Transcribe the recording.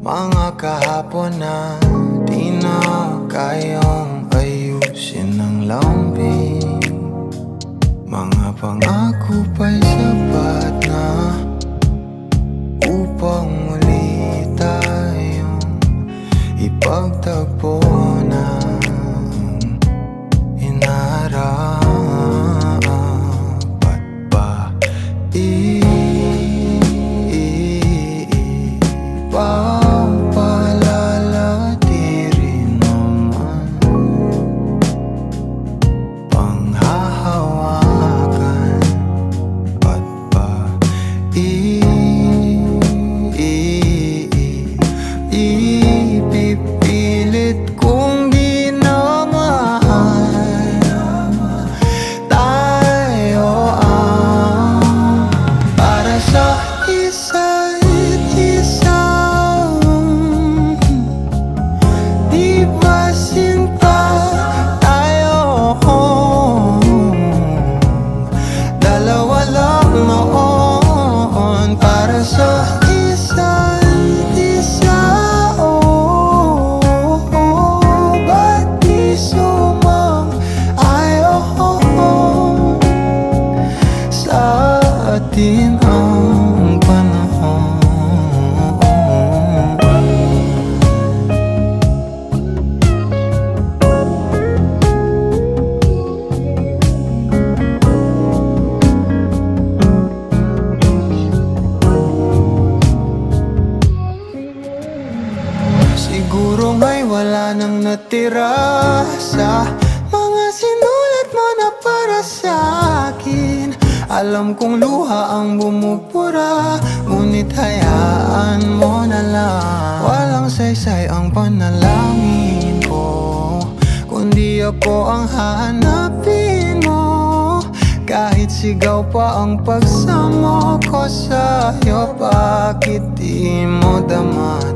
Mga kahapon na di na kayang ayusin ng lambing. Mga pangako pa'y sapat na upang muli tayong ipagtagpo ng inarapat pa. Ipagpalalati rin naman panghahawakan at ipipilit kong di na mahal. Tayo ang para sa isa't isa. Di ba sinta tayo? Dalawa lang noon para sa isa't isa. Ba't di sumang-ayon sa atin ang panahon? Siguro nga'y wala nang natira sa mga sinulat mo na para sa akin. Alam kong luha ang bumubura, ngunit hayaan mo na lang. Walang saysay ang panalangin ko, kundi ako ang hahanapin mo. Kahit sigaw pa ang pagsamo ko sa'yo, bakit di mo daman